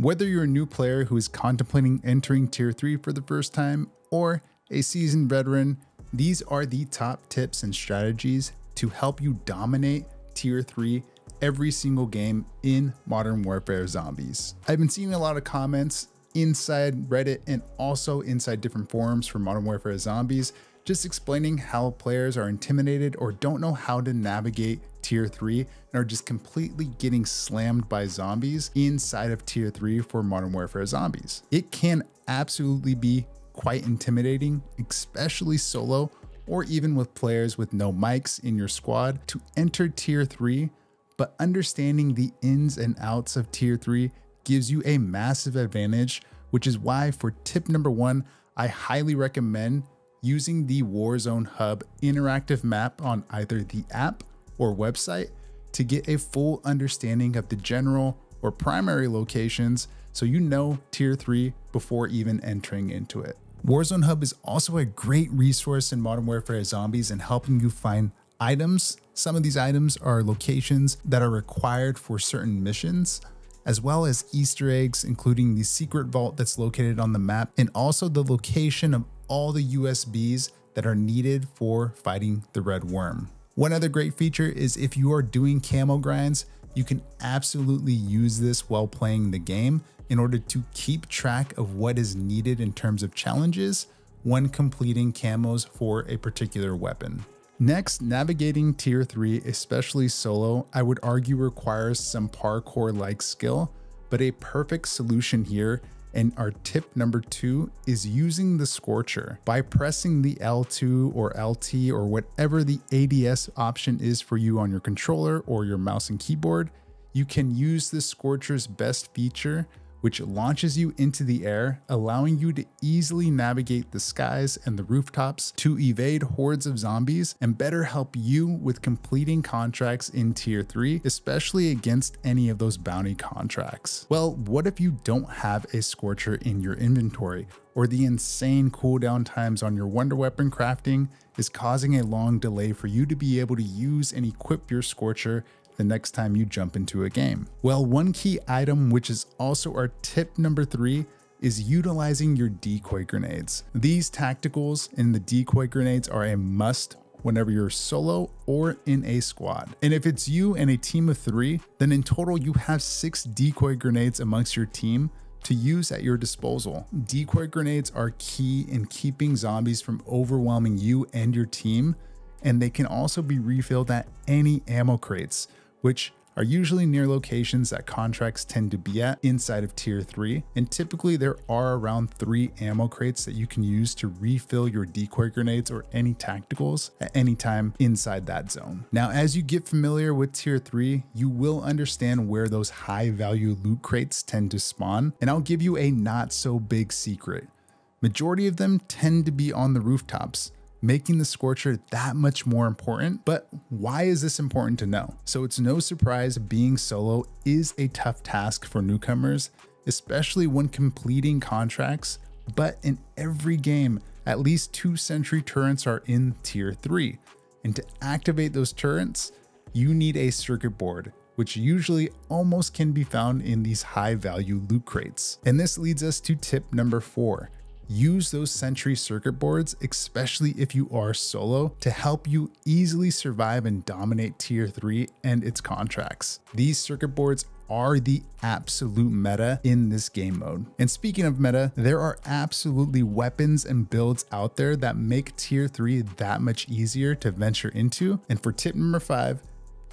Whether you're a new player who is contemplating entering Tier 3 for the first time or a seasoned veteran, these are the top tips and strategies to help you dominate Tier 3 every single game in Modern Warfare Zombies. I've been seeing a lot of comments inside Reddit and also inside different forums for Modern Warfare Zombies, just explaining how players are intimidated or don't know how to navigate Tier 3 and are just completely getting slammed by zombies inside of Tier 3 for Modern Warfare Zombies. It can absolutely be quite intimidating, especially solo or even with players with no mics in your squad to enter Tier 3, but understanding the ins and outs of Tier 3 gives you a massive advantage, which is why for tip number 1, I highly recommend using the Warzone Hub interactive map on either the app or website to get a full understanding of the general or primary locations so you know Tier 3 before even entering into it. Warzone Hub is also a great resource in Modern Warfare Zombies in helping you find items. Some of these items are locations that are required for certain missions, as well as Easter eggs, including the secret vault that's located on the map, and also the location of all the USBs that are needed for fighting the Red Worm. One other great feature is if you are doing camo grinds, you can absolutely use this while playing the game in order to keep track of what is needed in terms of challenges when completing camos for a particular weapon. Next, navigating Tier 3, especially solo, I would argue requires some parkour-like skill, but a perfect solution here, and our tip number 2, is using the Scorcher. By pressing the L2 or LT or whatever the ADS option is for you on your controller or your mouse and keyboard, you can use the Scorcher's best feature, which launches you into the air, allowing you to easily navigate the skies and the rooftops to evade hordes of zombies and better help you with completing contracts in Tier 3, especially against any of those bounty contracts. Well, what if you don't have a Scorcher in your inventory, or the insane cooldown times on your wonder weapon crafting is causing a long delay for you to be able to use and equip your Scorcher the next time you jump into a game? Well, one key item, which is also our tip number 3, is utilizing your decoy grenades. These tacticals and the decoy grenades are a must whenever you're solo or in a squad. And if it's you and a team of 3, then in total you have 6 decoy grenades amongst your team to use at your disposal. Decoy grenades are key in keeping zombies from overwhelming you and your team, and they can also be refilled at any ammo crates, which are usually near locations that contracts tend to be at inside of Tier 3. And typically there are around 3 ammo crates that you can use to refill your decoy grenades or any tacticals at any time inside that zone. Now, as you get familiar with Tier 3, you will understand where those high value loot crates tend to spawn. And I'll give you a not so big secret. Majority of them tend to be on the rooftops, making the Scorcher that much more important. But why is this important to know? So it's no surprise being solo is a tough task for newcomers, especially when completing contracts. But in every game, at least 2 Sentry turrets are in Tier 3. And to activate those turrets, you need a circuit board, which usually almost can be found in these high value loot crates. And this leads us to tip number 4. Use those Sentry circuit boards, especially if you are solo, to help you easily survive and dominate Tier 3 and its contracts. These circuit boards are the absolute meta in this game mode. And speaking of meta, there are absolutely weapons and builds out there that make Tier 3 that much easier to venture into. And for tip number 5,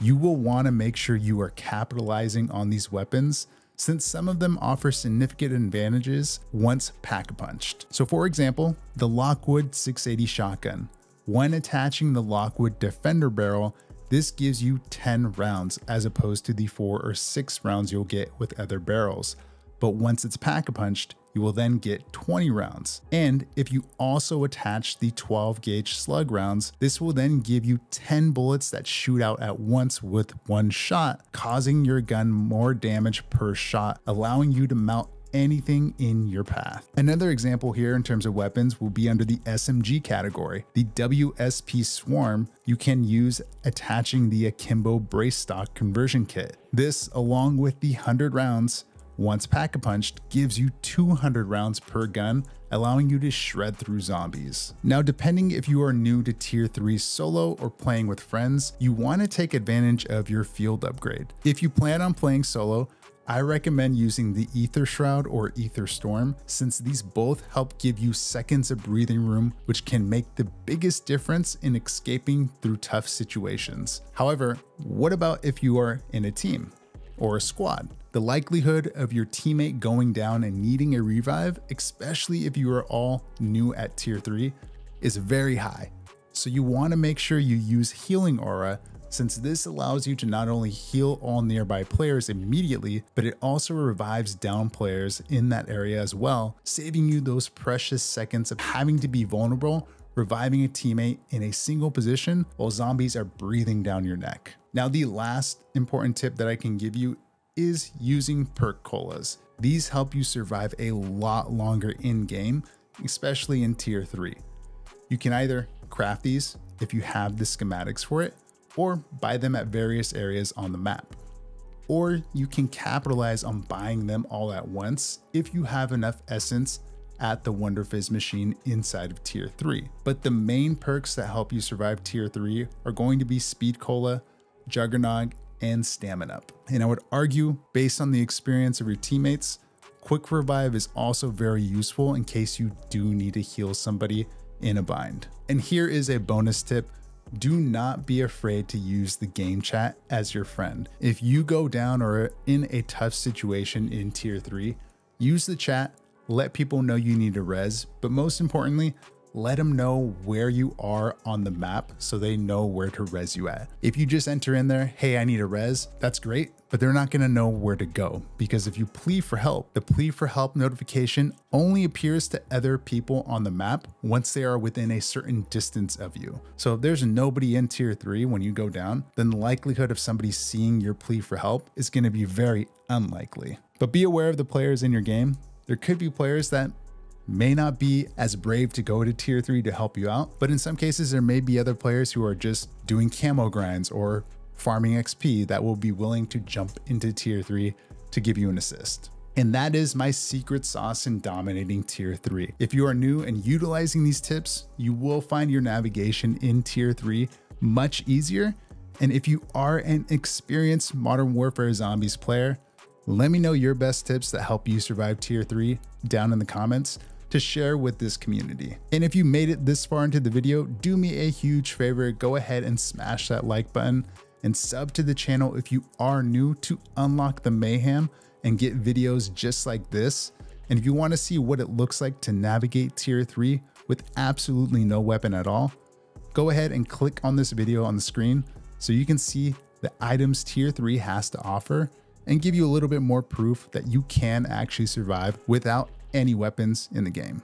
you will want to make sure you are capitalizing on these weapons, since some of them offer significant advantages once pack-punched. So for example, the Lockwood 680 shotgun. When attaching the Lockwood Defender barrel, this gives you 10 rounds as opposed to the 4 or 6 rounds you'll get with other barrels. But once it's pack-punched, you will then get 20 rounds. And if you also attach the 12 gauge slug rounds, this will then give you 10 bullets that shoot out at once with one shot, causing your gun more damage per shot, allowing you to mount anything in your path. Another example here in terms of weapons will be under the SMG category. The WSP Swarm you can use attaching the Akimbo Brace Stock conversion kit. This, along with the 100 rounds, once pack-a-punched, gives you 200 rounds per gun, allowing you to shred through zombies. Now, depending if you are new to tier 3 solo or playing with friends, you want to take advantage of your field upgrade. If you plan on playing solo, I recommend using the Ether Shroud or Ether Storm, since these both help give you seconds of breathing room, which can make the biggest difference in escaping through tough situations. However, what about if you are in a team or a squad? The likelihood of your teammate going down and needing a revive, especially if you are all new at tier 3, is very high. So you want to make sure you use Healing Aura, since this allows you to not only heal all nearby players immediately, but it also revives down players in that area as well, saving you those precious seconds of having to be vulnerable, reviving a teammate in a single position while zombies are breathing down your neck. Now, the last important tip that I can give you is using Perk Colas. These help you survive a lot longer in game, especially in tier 3. You can either craft these if you have the schematics for it, or buy them at various areas on the map. Or you can capitalize on buying them all at once if you have enough essence at the Wonder Fizz machine inside of tier 3. But the main perks that help you survive tier 3 are going to be Speed Cola, Juggernog, and Stamina Up. And I would argue, based on the experience of your teammates, Quick Revive is also very useful in case you do need to heal somebody in a bind. And here is a bonus tip. Do not be afraid to use the game chat as your friend. If you go down or are in a tough situation in tier 3, use the chat, let people know you need a res, but most importantly, let them know where you are on the map so they know where to res you at. If you just enter in there, hey, I need a res, that's great, but they're not gonna know where to go, because if you plea for help, the plea for help notification only appears to other people on the map once they are within a certain distance of you. So if there's nobody in tier 3 when you go down, then the likelihood of somebody seeing your plea for help is gonna be very unlikely. But be aware of the players in your game. There could be players that may not be as brave to go to tier 3 to help you out, but in some cases there may be other players who are just doing camo grinds or farming XP that will be willing to jump into tier 3 to give you an assist. And that is my secret sauce in dominating tier 3. If you are new and utilizing these tips, you will find your navigation in tier 3 much easier. And if you are an experienced Modern Warfare Zombies player, let me know your best tips that help you survive tier 3 down in the comments to share with this community. And if you made it this far into the video, do me a huge favor, go ahead and smash that like button and sub to the channel if you are new to unlock the mayhem and get videos just like this. And if you want to see what it looks like to navigate tier 3 with absolutely no weapon at all, go ahead and click on this video on the screen so you can see the items tier 3 has to offer and give you a little bit more proof that you can actually survive without any weapons in the game.